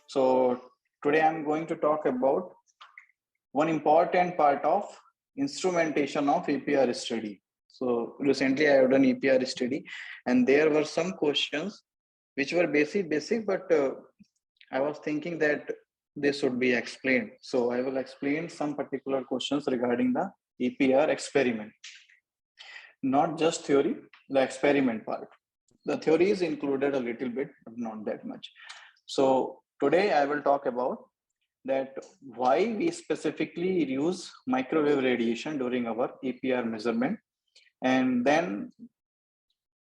So today I'm going to talk about one important part of instrumentation of EPR study. So recently I have done EPR study and there were some questions which were basic, but I was thinking that they should be explained. So I will explain some particular questions regarding the EPR experiment. Not just theory, the experiment part. The theory is included a little bit, but not that much. So today I will talk about that why we specifically use microwave radiation during our EPR measurement, and then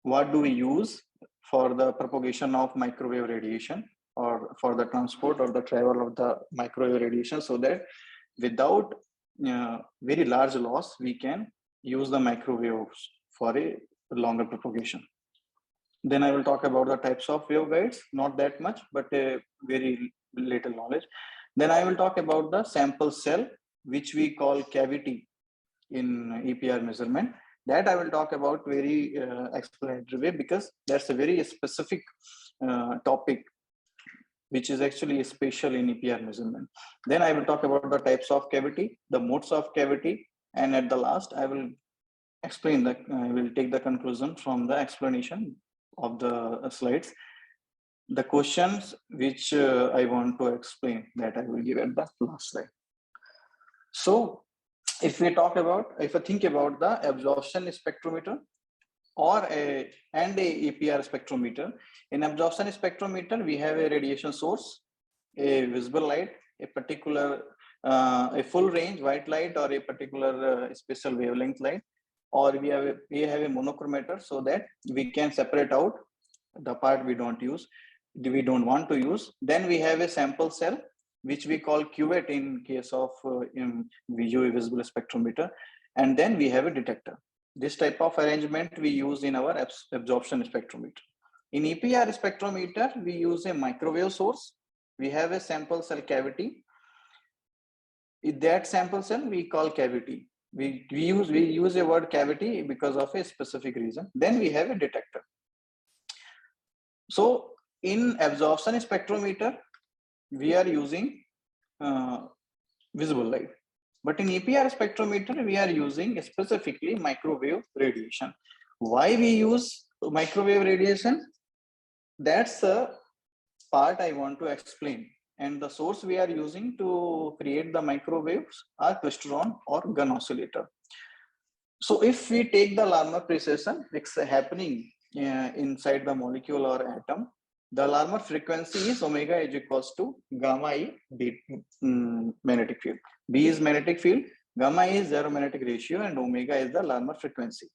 what do we use for the propagation of microwave radiation or for the transport or the travel of the microwave radiation, so that without very large loss we can use the microwaves for a longer propagation. Then I will talk about the types of waveguides, not that much, but a very little knowledge. Then I will talk about the sample cell, which we call cavity in EPR measurement. That I will talk about very explanatory way, because that's a very specific topic, which is actually special in EPR measurement. Then I will talk about the types of cavity, the modes of cavity, and at the last I will explain that I will take the conclusion from the explanation of the slides. The questions which I want to explain, that I will give at the last slide. So if I think about the absorption spectrometer or a EPR spectrometer, in absorption spectrometer we have a radiation source, a visible light, a particular a full range white light, or a particular special wavelength light, or we have a monochromator, so that we can separate out the part we don't want to use. Then we have a sample cell, which we call cuvette in case of visual visible spectrometer, and then we have a detector. This type of arrangement we use in our absorption spectrometer. In EPR spectrometer, we use a microwave source. We have a sample cell cavity. In that sample cell we call cavity. We use a word cavity because of a specific reason. Then we have a detector. So in absorption spectrometer, we are using visible light. But in EPR spectrometer, we are using specifically microwave radiation. Why we use microwave radiation? That's the part I want to explain. And the source we are using to create the microwaves are clusteron or gun oscillator. So if we take the Larmor precession, it's happening inside the molecule or atom. The Larmor frequency is omega is equals to gamma E magnetic field. B is magnetic field, gamma E is zero magnetic ratio, and omega is the Larmor frequency.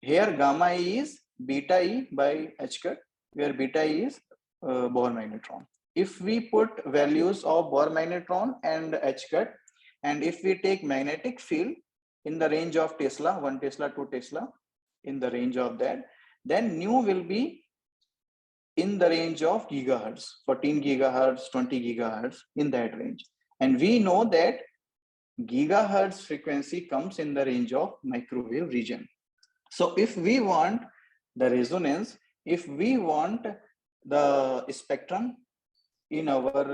Here gamma E is beta E by H cut, where beta E is Bohr magnetron. If we put values of Bohr magnetron and H cut, and if we take magnetic field in the range of Tesla, 1 Tesla, 2 Tesla, in the range of that, then nu will be in the range of gigahertz, 14 gigahertz, 20 gigahertz, in that range. And we know that gigahertz frequency comes in the range of microwave region. So if we want the resonance, if we want the spectrum in our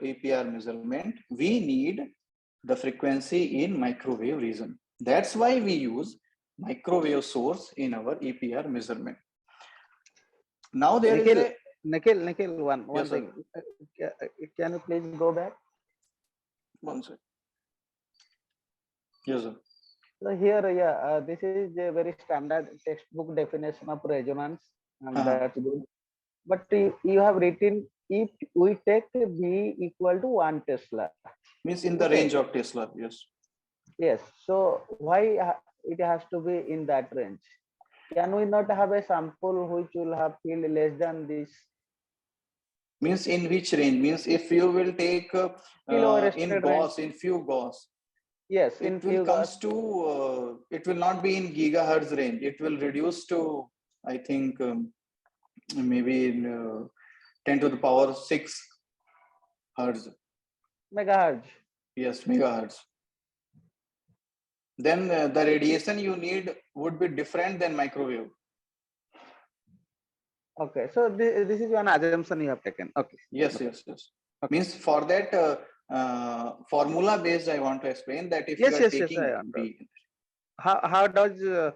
EPR measurement, we need the frequency in microwave region. That's why we use microwave source in our EPR measurement. Now there Nikhil, is a Nikhil, one yes, thing. Can you please go back? One second. Yes, sir. So here, this is a very standard textbook definition of resonance, and that's good. But you have written, if we take B equal to 1 Tesla. Means in the range of Tesla, yes. Yes. So why it has to be in that range? Can we not have a sample which will have field less than this? Means in which range? Means if you will take in Gauss, in few Gauss. Yes, it will comes to it will not be in gigahertz range. It will reduce to, I think, maybe in 10 to the power 6 hertz. Megahertz. Yes, megahertz. Then the radiation you need would be different than microwave. Okay, so this is one assumption you have taken. Okay. Yes, Okay. yes, yes. Okay. Means for that formula based, I want to explain that if you Yes, are yes, yes. I taking understand. B, How does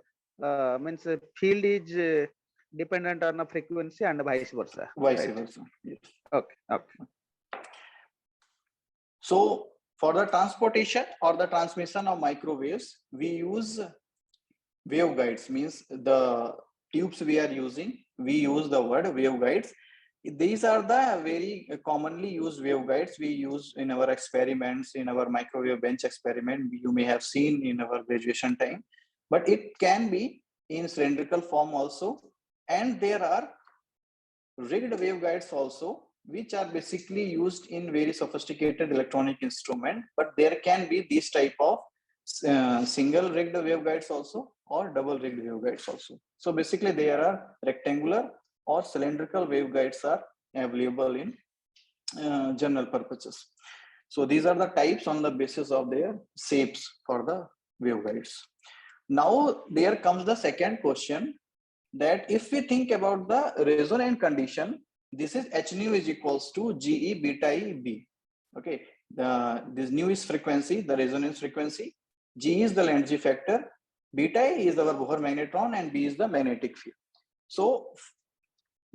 means field is dependent on a frequency and vice versa, vice right? versa. Yes. Okay. Okay. So for the transportation or the transmission of microwaves, we use waveguides. Means the tubes we are using, we use the word waveguides. These are the very commonly used waveguides we use in our experiments, in our microwave bench experiment. You may have seen in our graduation time, but it can be in cylindrical form also. And there are rigged waveguides also, which are basically used in very sophisticated electronic instrument. But there can be this type of single rigged waveguides also or double rigged waveguides also. So basically there are rectangular or cylindrical waveguides are available in general purposes. So these are the types on the basis of their shapes for the waveguides. Now there comes the second question, that if we think about the resonant condition, this is h nu is equals to GE beta E B. Okay, this nu is frequency, the resonance frequency, G is the Lenz's factor, beta E is our Bohr magnetron, and B is the magnetic field. So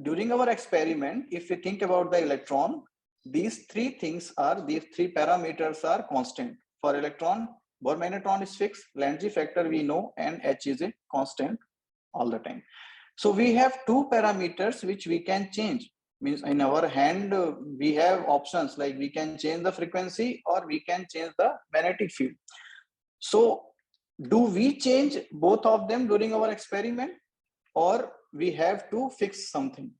during our experiment, if we think about the electron, these three parameters are constant. For electron, Bohr magnetron is fixed, Lenz's factor we know, and H is a constant all the time. So we have two parameters which we can change. Means in our hand, we have options like we can change the frequency or we can change the magnetic field. So do we change both of them during our experiment, or we have to fix something?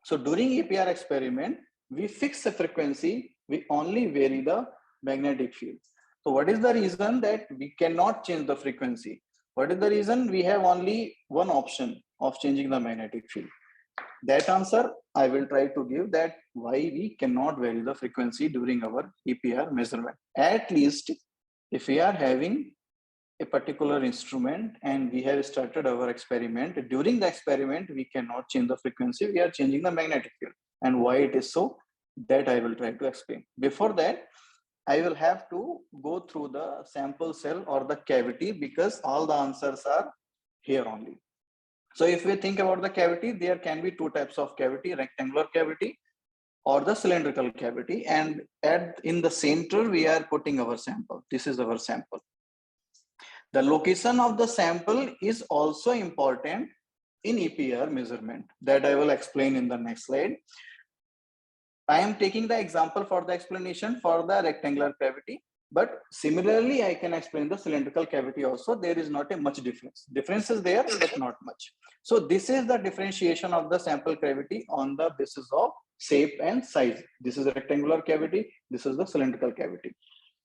So during APR experiment, we fix the frequency, we only vary the magnetic field. So what is the reason that we cannot change the frequency? What is the reason? We have only one option of changing the magnetic field. That answer I will try to give, that why we cannot vary the frequency during our APR measurement. At least if we are having a particular instrument and we have started our experiment, during the experiment we cannot change the frequency, we are changing the magnetic field. And why it is so, that I will try to explain. Before that, I will have to go through the sample cell or the cavity, because all the answers are here only. So if we think about the cavity, there can be two types of cavity: rectangular cavity or the cylindrical cavity. And in the center we are putting our sample. This is our sample. The location of the sample is also important in EPR measurement, that I will explain in the next slide. I am taking the example for the explanation for the rectangular cavity, but similarly I can explain the cylindrical cavity also. There is not a much difference. Difference is there, but not much. So this is the differentiation of the sample cavity on the basis of shape and size. This is a rectangular cavity, this is the cylindrical cavity.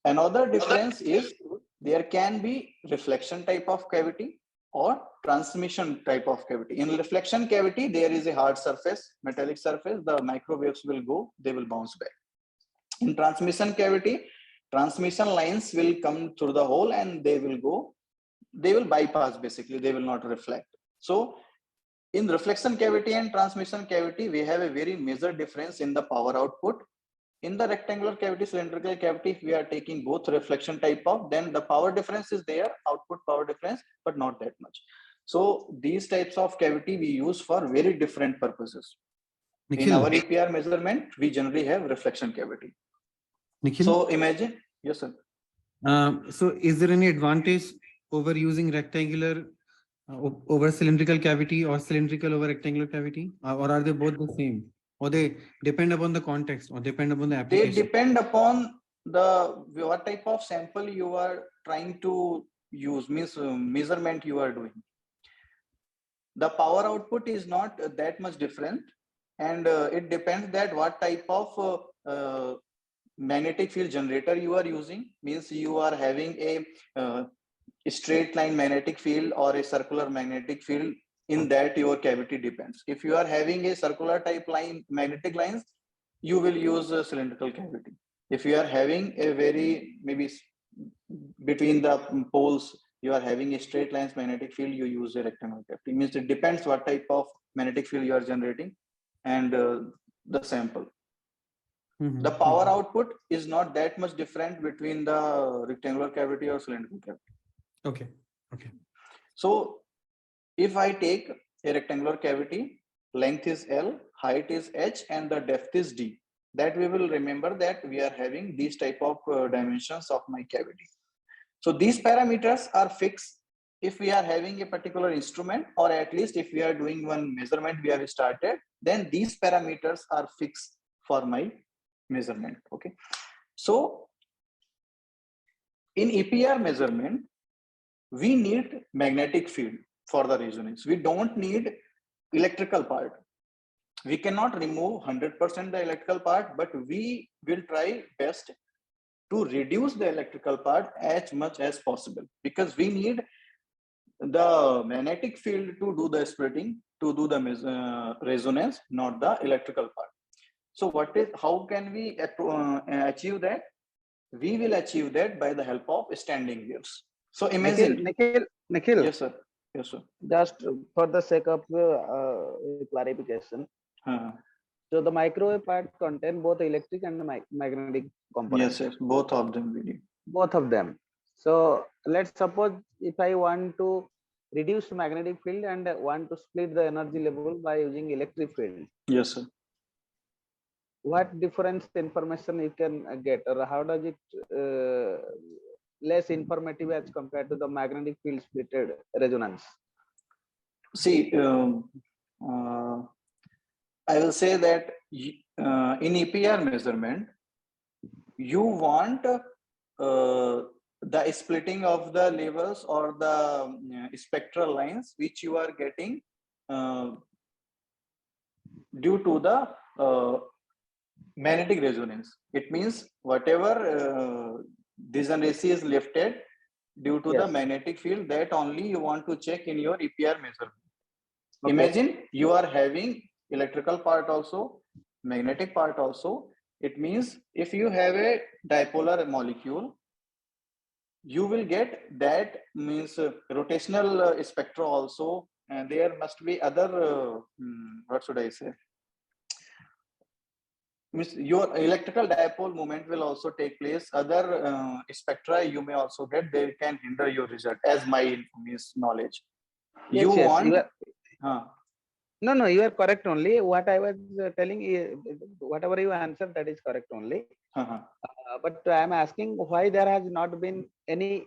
Another difference is there can be reflection type of cavity or transmission type of cavity. In reflection cavity, there is a hard surface, metallic surface, the microwaves will go, they will bounce back. In transmission cavity, transmission lines will come through the hole and they will go, they will bypass, basically, they will not reflect. So in reflection cavity and transmission cavity, we have a very major difference in the power output. In the rectangular cavity, cylindrical cavity, if we are taking both reflection type of, then the power difference is there, output power difference, but not that much. So these types of cavity we use for very different purposes. Nikhil, In our EPR measurement, we generally have reflection cavity. Nikhil, So imagine, yes sir. So is there any advantage over using rectangular over cylindrical cavity, or cylindrical over rectangular cavity, or are they both the same, or they depend upon the context, or depend upon the They application? depend upon the what type of sample you are trying to use, means measurement you are doing. The power output is not that much different, and it depends that what type of magnetic field generator you are using. Means you are having a straight line magnetic field or a circular magnetic field. In that your cavity depends. If you are having a circular type line, magnetic lines, you will use a cylindrical cavity. If you are having a very maybe between the poles you are having a straight lines magnetic field, you use a rectangular cavity. Means it depends what type of magnetic field you are generating and the sample. The power output is not that much different between the rectangular cavity or cylindrical cavity. Okay. Okay. So if I take a rectangular cavity, length is L, height is H, and the depth is D, that we will remember that we are having these type of dimensions of my cavity. So these parameters are fixed if we are having a particular instrument, or at least if we are doing one measurement we have started, then these parameters are fixed for my measurement. Okay. So in EPR measurement, we need magnetic field for the resonance. We don't need electrical part. We cannot remove 100% the electrical part, but we will try best to reduce the electrical part as much as possible, because we need the magnetic field to do the splitting, to do the resonance, not the electrical part. So how can we achieve that? We will achieve that by the help of standing waves. So imagine. Nikhil. Yes, sir. Yes, sir. Just for the sake of clarification. So the microwave part contain both electric and magnetic components. Yes, yes, both of them we need. Both of them. So let's suppose if I want to reduce magnetic field and want to split the energy level by using electric field. Yes, sir. What difference information you can get, or how does it less informative as compared to the magnetic field splitted resonance? See, I will say that in EPR measurement, you want the splitting of the levels or the spectral lines which you are getting due to the magnetic resonance. It means whatever degeneracy is lifted due to the magnetic field, that only you want to check in your EPR measurement. Okay. Imagine you are having electrical part also, magnetic part also. It means if you have a dipolar molecule, you will get that, means rotational spectra also, and there must be other, what should I say? Means your electrical dipole moment will also take place. Other spectra you may also get, they can hinder your result, as my knowledge. Yes, you yes, want. No, you are correct only. What I was telling is, whatever you answered, that is correct only. But I am asking why there has not been any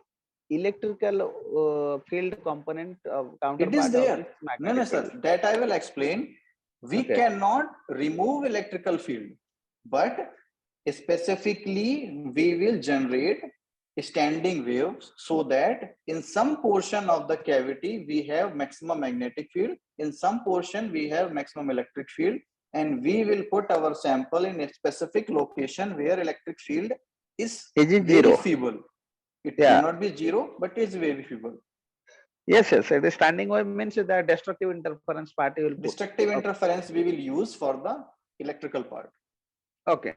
electrical field component counterpart. It is there. No, sir. That I will explain. We cannot remove electrical field, but specifically we will generate standing waves so that in some portion of the cavity we have maximum magnetic field, in some portion we have maximum electric field, and we will put our sample in a specific location where electric field is very zero? feeble. It may not be zero, but it's very feeble. Yes, yes. The standing wave means that destructive interference part will put. Destructive interference we will use for the electrical part. Okay.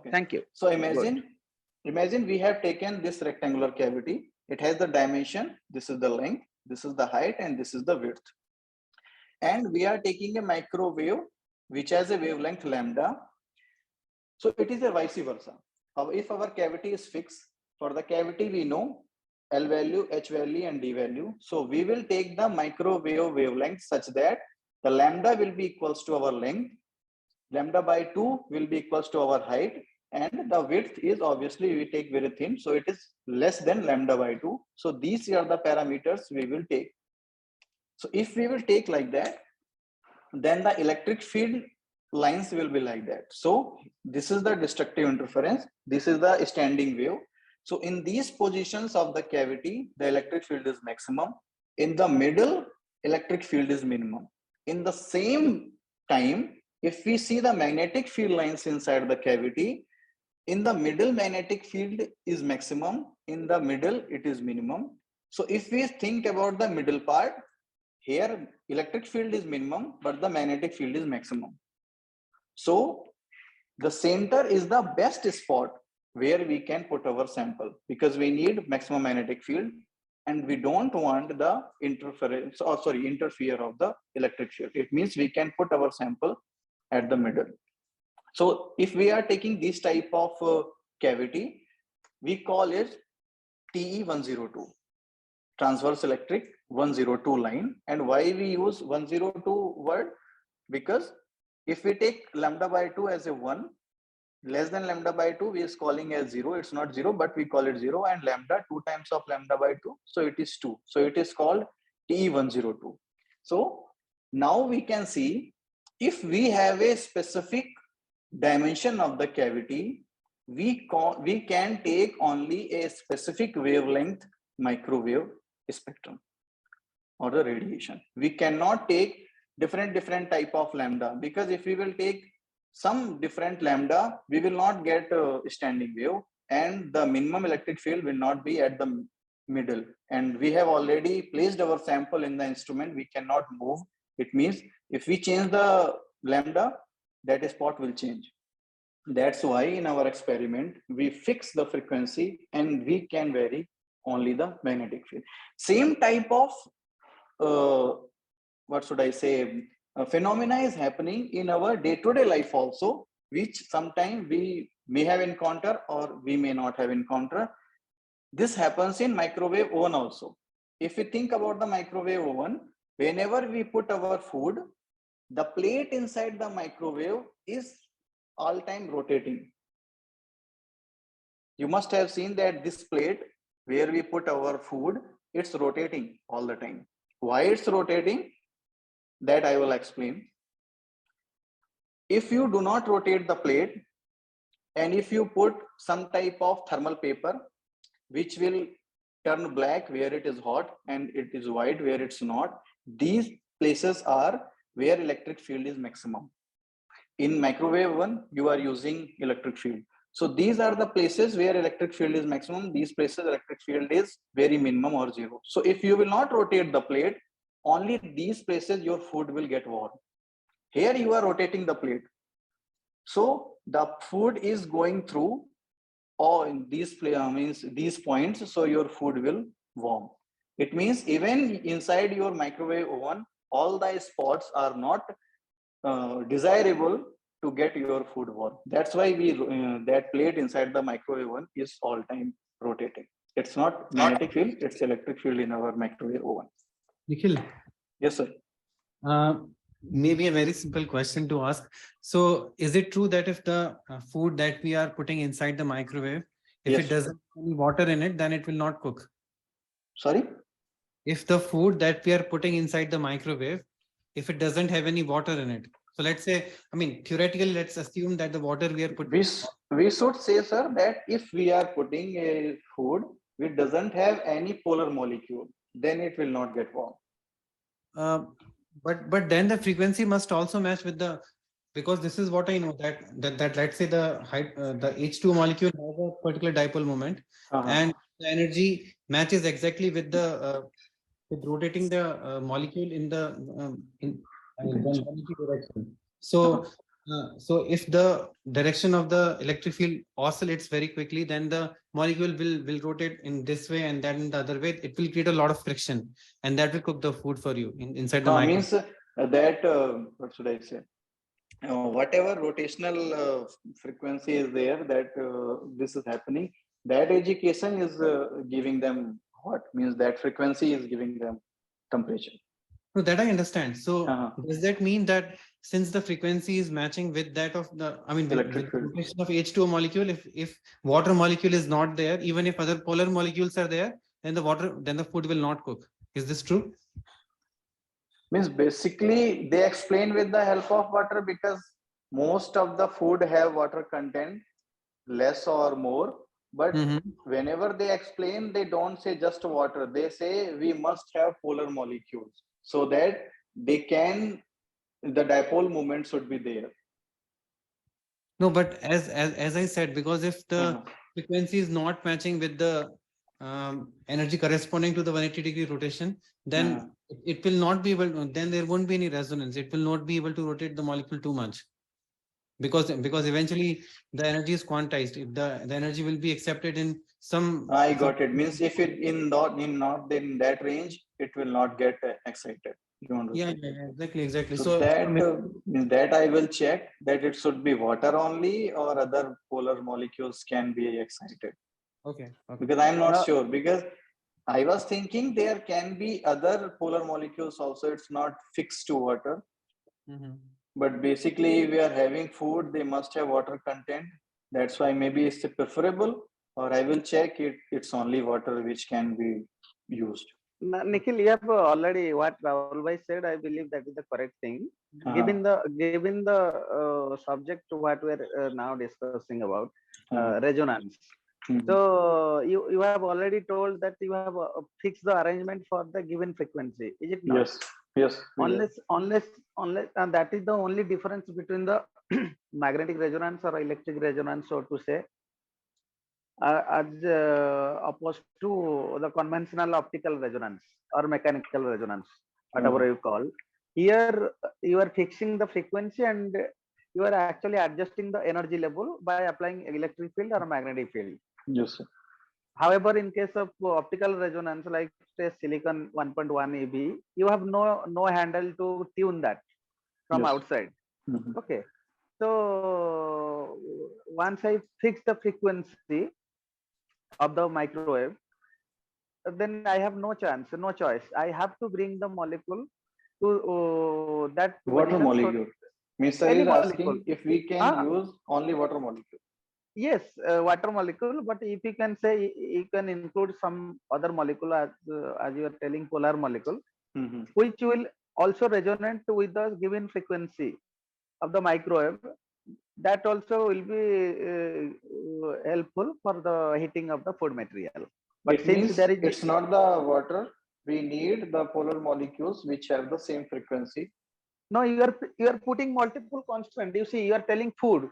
Thank you. So imagine we have taken this rectangular cavity. It has the dimension. This is the length, this is the height, and this is the width. And we are taking a microwave which has a wavelength lambda. So it is a vice versa. If our cavity is fixed, for the cavity we know L value, H value, and D value. So we will take the microwave wavelength such that the lambda will be equals to our length, lambda by 2 will be equals to our height, and the width is obviously we take very thin, so it is less than lambda by 2. So these are the parameters we will take. So if we will take like that, then the electric field lines will be like that. So this is the destructive interference, this is the standing wave. So in these positions of the cavity, the electric field is maximum. In the middle, electric field is minimum. In the same time, if we see the magnetic field lines inside the cavity, in the middle magnetic field is maximum, in the middle it is minimum. So if we think about the middle part, here electric field is minimum, but the magnetic field is maximum. So the center is the best spot where we can put our sample, because we need maximum magnetic field. and we don't want the interference, or sorry, interfere of the electric field. It means we can put our sample at the middle. So if we are taking this type of cavity, we call it TE102, transverse electric 102 line. And why we use 102 word? Because if we take lambda by 2 as a 1, less than lambda by 2 we is calling as 0. It's not 0, but we call it 0, and lambda 2 times of lambda by 2, so it is 2. So it is called TE102. So now we can see, if we have a specific dimension of the cavity, we can take only a specific wavelength microwave spectrum or the radiation. We cannot take different type of lambda, because if we will take some different lambda, we will not get a standing wave, and the minimum electric field will not be at the middle. And we have already placed our sample in the instrument, we cannot move. It means if we change the lambda, that spot will change. That's why in our experiment, we fix the frequency and we can vary only the magnetic field. Same type of, what should I say, phenomena is happening in our day-to-day life also, which sometime we may have encountered or we may not have encountered. This happens in microwave oven also. If we think about the microwave oven, whenever we put our food, the plate inside the microwave is all time rotating. You must have seen that this plate where we put our food, it's rotating all the time. Why it's rotating? That I will explain. If you do not rotate the plate, and if you put some type of thermal paper, which will turn black where it is hot and it is white where it's not, these places are where electric field is maximum. In microwave oven, you are using electric field. So these are the places where electric field is maximum. These places electric field is very minimum or 0. So if you will not rotate the plate, only these places your food will get warm. Here you are rotating the plate. So the food is going through all in these means these points, so your food will warm. It means even inside your microwave oven, all the spots are not desirable to get your food warm. That's why we that plate inside the microwave oven is all time rotating. It's not magnetic field, it's electric field in our microwave oven. Nikhil, Yes, sir. maybe a very simple question to ask. So is it true that if the food that we are putting inside the microwave, if Yes. it doesn't have any water in it, then it will not cook? Sorry? If the food that we are putting inside the microwave, if it doesn't have any water in it, so let's say, I mean, theoretically, let's assume that the water we are putting. We should say, sir, that if we are putting a food which doesn't have any polar molecule, then it will not get warm. But then the frequency must also match with the, because this is what I know, that let's say the H2 molecule has a particular dipole moment, and the energy matches exactly with the with rotating the molecule in the direction. So so if the direction of the electric field oscillates very quickly, then the molecule will rotate in this way, and then in the other way. It will create a lot of friction, and that will cook the food for you inside the microwave. Means that what should I say? Whatever rotational frequency is there, that this is happening, that education is giving them what means that frequency is giving them temperature. No, that I understand. So does that mean that since the frequency is matching with that of the, I mean, with the rotation of H2O molecule, if water molecule is not there, even if other polar molecules are there, then the food will not cook. Is this true? Means basically they explain with the help of water, because most of the food have water content, less or more. But whenever they explain, they don't say just water. They say we must have polar molecules, so that they can, the dipole moment should be there. No, but as I said, because if the frequency is not matching with the energy corresponding to the 180-degree rotation, then it will not be able to, then there won't be any resonance. It will not be able to rotate the molecule too much, because eventually the energy is quantized. If the energy will be accepted in some. I got it. Means if it not in that range, it will not get excited. You want to Yeah, say? exactly. So So that I will check that it should be water only or other polar molecules can be excited. okay. Because I'm not Now, sure, because I was thinking there can be other polar molecules also. It's not fixed to water, Mhm. but basically we are having food. They must have water content. That's why maybe it's preferable, or I will check it. It's only water which can be used. Nikhil, you have already what Rahul bhai said. I believe that is the correct thing. Uh-huh. Given the subject what we are now discussing about Uh-huh. resonance. Mhm. So you have already told that you have fixed the arrangement for the given frequency. Is it not? Yes, yes, we have. Unless, and that is the only difference between the magnetic resonance or electric resonance, so to say, as opposed to the conventional optical resonance or mechanical resonance, whatever Uh-huh. you call. Here, you are fixing the frequency and you are actually adjusting the energy level by applying electric field or magnetic field. Yes, sir. However, in case of optical resonance, like say silicon 1.1 EB, you have no handle to tune that from Yes. outside. Mhm. Okay. So once I fix the frequency of the microwave, then I have no chance, no choice. I have to bring the molecule to that Water position. So molecule. Means sir any is molecule. asking if we can Ah, use only water molecule. yes, water molecule. But if you can say you can include some other molecule as you are telling polar molecule, Mhm. which will also resonate with the given frequency of the microwave. That also will be helpful for the heating of the food material. But It since means there is it's not the water. We need the polar molecules which have the same frequency. no, you are putting multiple constant. You see, you are telling food.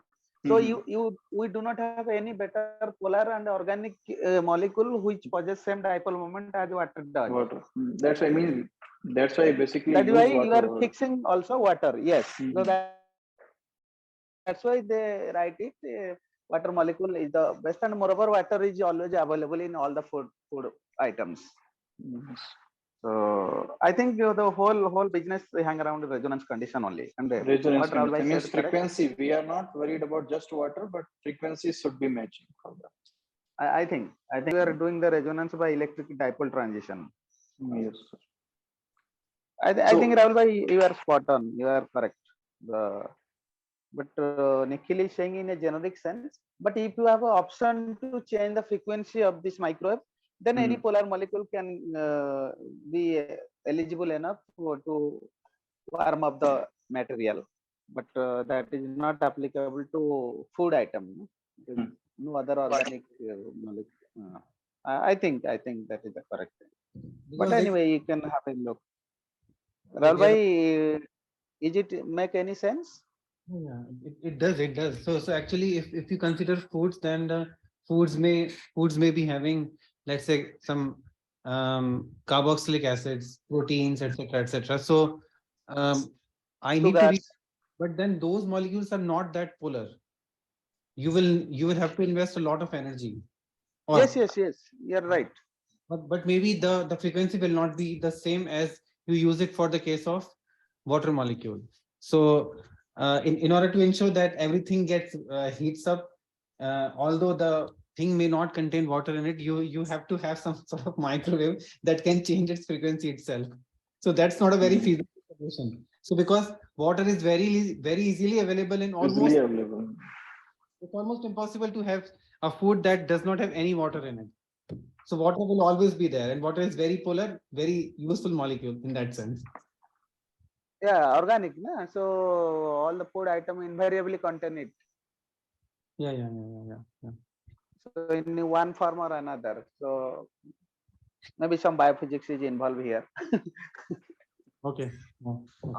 So Mhm. we do not have any better polar and organic molecule which possess same dipole moment as water does. Water. That's why I mean. That's why I basically That is why use you water are over. fixing also water. Yes. So Mhm. that's why they write it. Water molecule is the best, and moreover, water is always available in all the food items. Yes. So I think the whole business hang around the resonance condition only. And Resonance what Rahul bhai condition means said correct. frequency. We are not worried about just water, but frequencies should be matching for that. I think we are doing the resonance by electric dipole transition. Yes, sir. I think So Rahul bhai, you are spot on. You are correct. But Nikhil is saying in a generic sense. But if you have an option to change the frequency of this microwave, then any mhm. polar molecule can be eligible enough to warm up the material. But that is not applicable to food item. No? There is Mhm. no other organic molecule. I think that is the correct thing. But Because anyway, you can have a look. Rahul there. bhai, is it make any sense? Yeah, it does. So actually, if you consider foods, then the foods may be having, let's say, some carboxylic acids, proteins, etc. So I need to Sugars. read, but then those molecules are not that polar. You will have to invest a lot of energy, Yes, or yes, yes. You're right. but maybe the frequency will not be the same as you use it for the case of water molecule. So in order to ensure that everything gets heats up, although the thing may not contain water in it, you have to have some sort of microwave that can change its frequency itself. So that's not a very Mhm. feasible solution. So because water is very easily available in Easily almost, available. it's almost impossible to have a food that does not have any water in it. So water will always be there, and water is very polar, very useful molecule in that sense. Yeah, organic, na? So all the food item invariably contain it. Yeah. So in one form or another. So maybe some biophysics is involved here. Okay. Yeah.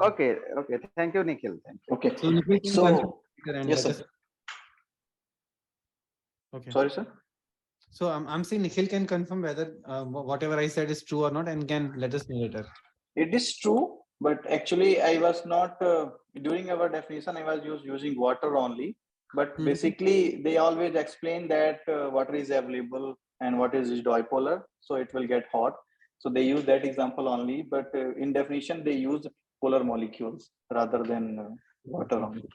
Okay, okay. Thank you, Nikhil. Thank you. Okay. So Nikhil can confirm So later and yes, let sir. us. Okay. Sorry, sir. So I'm saying Nikhil can confirm whether whatever I said is true or not, and can let us know later. It is true, but actually, I was not during our definition. I was using water only. But Mhm. basically, they always explain that water is available and what is dipolar, so it will get hot. So they use that example only, but in definition they use polar molecules rather than water only.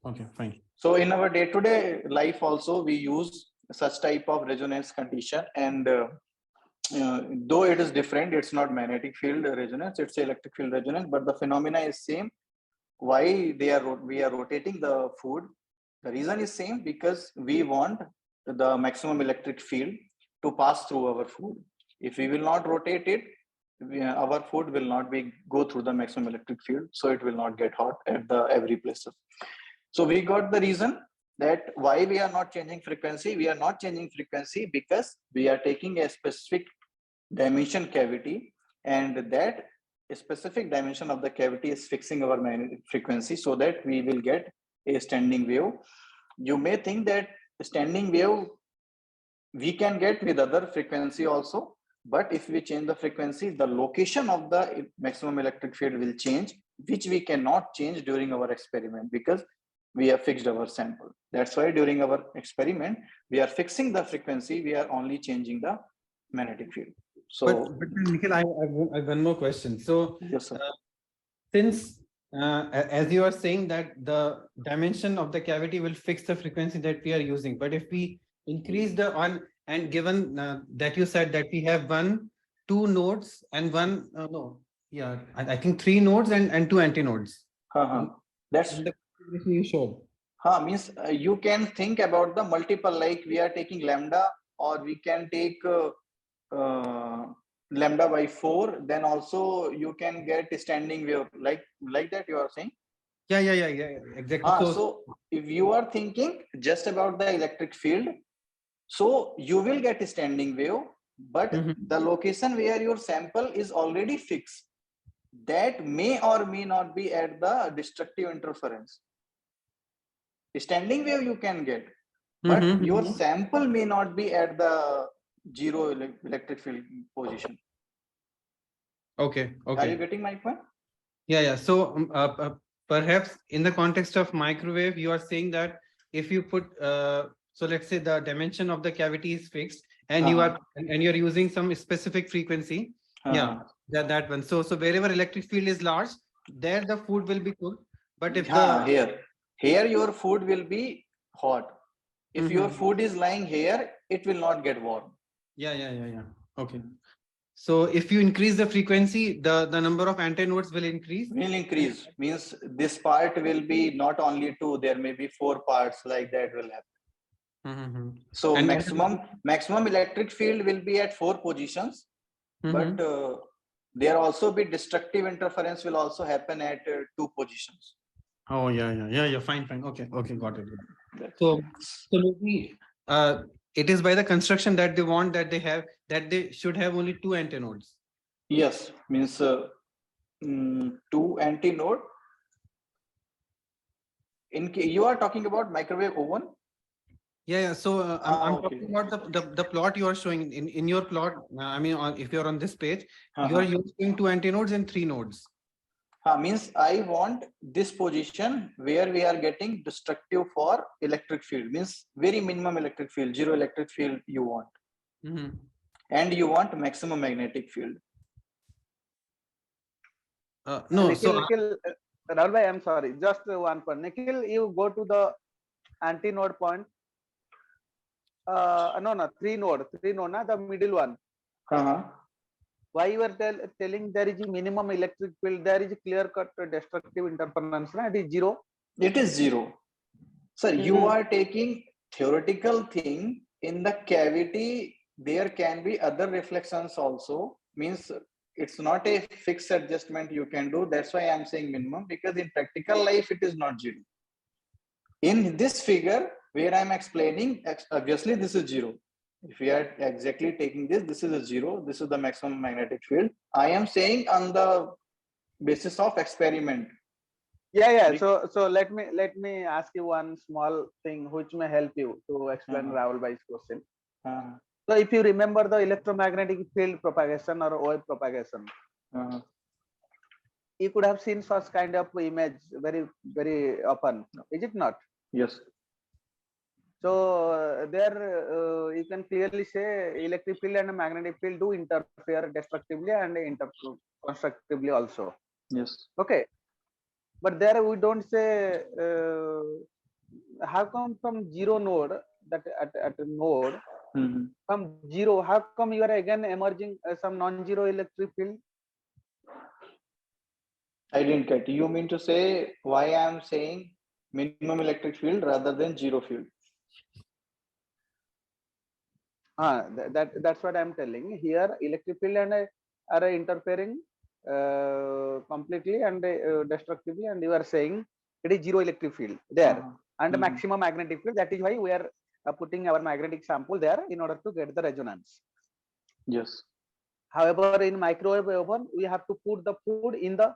Okay, fine. So in our day-to-day life also we use such type of resonance condition, and though it is different, it's not magnetic field resonance, it's electric field resonance, but the phenomena is same. Why we are rotating the food? The reason is same, because we want the maximum electric field to pass through our food. If we will not rotate it, our food will not be go through the maximum electric field, so it will not get hot at the every places. So we got the reason that why we are not changing frequency. We are not changing frequency because we are taking a specific dimension cavity, and that specific dimension of the cavity is fixing our magnetic frequency so that we will get a standing wave. You may think that standing wave we can get with other frequency also, but if we change the frequency, the location of the maximum electric field will change, which we cannot change during our experiment because we have fixed our sample. That's why during our experiment we are fixing the frequency, we are only changing the magnetic field. So but Nikhil, I have one more question. So yes, sir. Since as you are saying that the dimension of the cavity will fix the frequency that we are using, but if we increase the on, and given that you said that we have two nodes and one no, yeah, I think three nodes and two antinodes. That's in the you showed. Means you can think about the multiple, like we are taking lambda, or we can take lambda by 4, then also you can get standing wave, like that you are saying. Yeah, exactly. So if you are thinking just about the electric field, so you will get a standing wave, but the location where your sample is already fixed, that may or may not be at the destructive interference. Standing wave you can get, but your sample may not be at the zero electric field position. Okay. Are you getting my point? Yeah. So perhaps in the context of microwave, you are saying that if you put so let's say the dimension of the cavity is fixed, and you're using some specific frequency. Yeah, that one. So wherever electric field is large, there the food will be cooked. But if here your food will be hot. If your food is lying here, it will not get warm. Yeah. Okay. So if you increase the frequency, the number of antinodes will increase. Means this part will be not only 2, there may be 4 parts, like that will happen. So and maximum electric field will be at 4 positions, but there also be destructive interference will also happen at 2 positions. Oh yeah. Fine. Okay, got it. So maybe it is by the construction that they want that they should have only 2 antinodes. Yes, means 2 antinode. You are talking about microwave oven. Yeah. So I'm talking about the plot you are showing in your plot. I mean, if you're on this page, you are using 2 antinodes and 3 nodes. Means I want this position where we are getting destructive for electric field, means very minimum electric field, 0 electric field you want. And you want maximum magnetic field. No, Nikhil, Rahul bhai, I'm sorry, just one point. Nikhil, you go to the anti-node point. No, 3 node, na, the middle one. Why you are telling there is a minimum electric field, there is a clear-cut destructive interference, na? It is 0. It is 0. Sir, you are taking theoretical thing. In the cavity, there can be other reflections also. Means it's not a fixed adjustment you can do. That's why I'm saying minimum, because in practical life, it is not 0. In this figure, where I'm explaining, obviously this is 0. If we are exactly taking this is a 0. This is the maximum magnetic field. I am saying on the basis of experiment. Yeah. So let me ask you one small thing which may help you to explain Rahul bhai's question. So if you remember the electromagnetic field propagation or wave propagation, you could have seen such kind of image very often, is it not? Yes. So there you can clearly say electric field and magnetic field do interfere destructively and constructively also. Yes. Okay, but there we don't say how come from zero node, that at a node from zero, how come you are again emerging some non-zero electric field? I didn't get. You mean to say why I am saying minimum electric field rather than zero field? That's what I'm telling. Here electric field and are interfering completely and destructively, and you are saying it is zero electric field there and maximum magnetic field. That is why we are putting our magnetic sample there in order to get the resonance. Yes. However, in microwave oven we have to put the food in the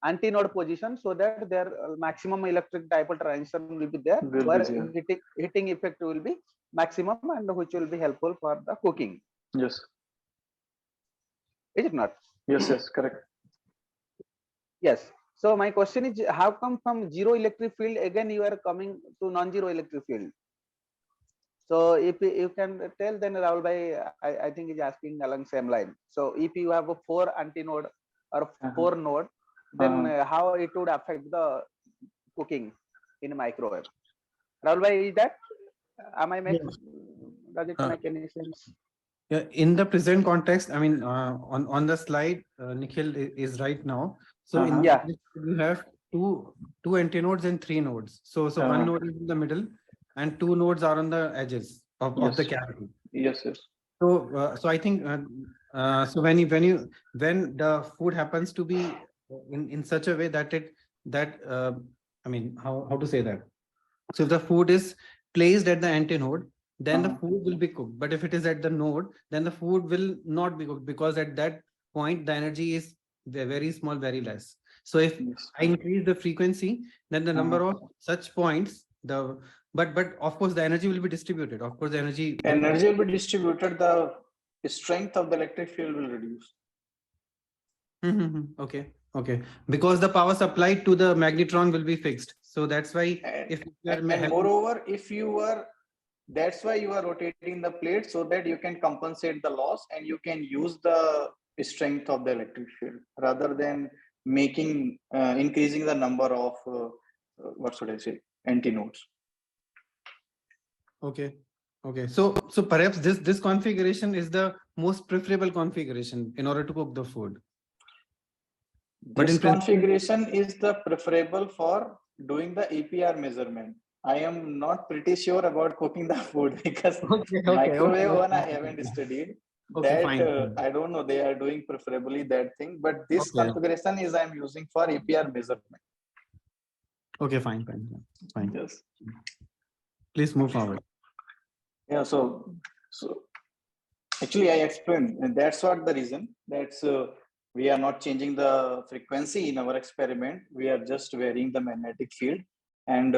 anti-node position so that their maximum electric dipole transition will be there, where heating effect will be maximum and which will be helpful for the cooking. Yes. Is it not? Yes, yes, correct. Yes. So my question is, how come from zero electric field again you are coming to non-zero electric field? So if you can tell, then Rahul bhai, I think is asking along same line. So if you have a 4 anti-node or 4 node, then how it would affect the cooking in microwave? Rahul bhai, is that, am I make, does it make any sense? Yeah, in the present context, I mean, on the slide, Nikhil is right now. So in you have two antinodes and 3 nodes. So one node is in the middle and 2 nodes are on the edges of the cavity. Yes, yes. So I think so when the food happens to be in such a way that I mean, how to say that? So if the food is placed at the antinode, then the food will be cooked. But if it is at the node, then the food will not be cooked, because at that point the energy is very small, very less. So if I increase the frequency, then the number of such points, but of course the energy will be distributed. Of course, the energy will be distributed. The strength of the electric field will reduce. Okay, because the power supply to the magnetron will be fixed. So that's why moreover, if you are, that's why you are rotating the plate, so that you can compensate the loss and you can use the strength of the electric field rather than making increasing the number of what should I say, antinodes. Okay. So perhaps this configuration is the most preferable configuration in order to cook the food. This configuration is the preferable for doing the APR measurement. I am not pretty sure about cooking the food, because microwave one I haven't studied. I don't know, they are doing preferably that thing, but this configuration is I'm using for APR measurement. Okay, fine. Yes. Please move forward. Yeah, so actually I explained, and that's what the reason. That's we are not changing the frequency in our experiment. We are just varying the magnetic field. And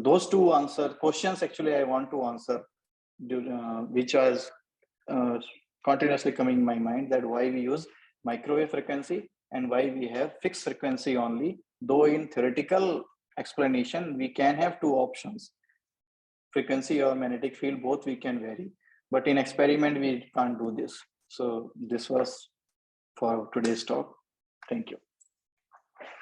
those two questions actually I want to answer, which was continuously coming in my mind, that why we use microwave frequency and why we have fixed frequency only. Though in theoretical explanation, we can have 2 options, frequency or magnetic field, both we can vary. But in experiment, we can't do this. So this was for today's talk. Thank you.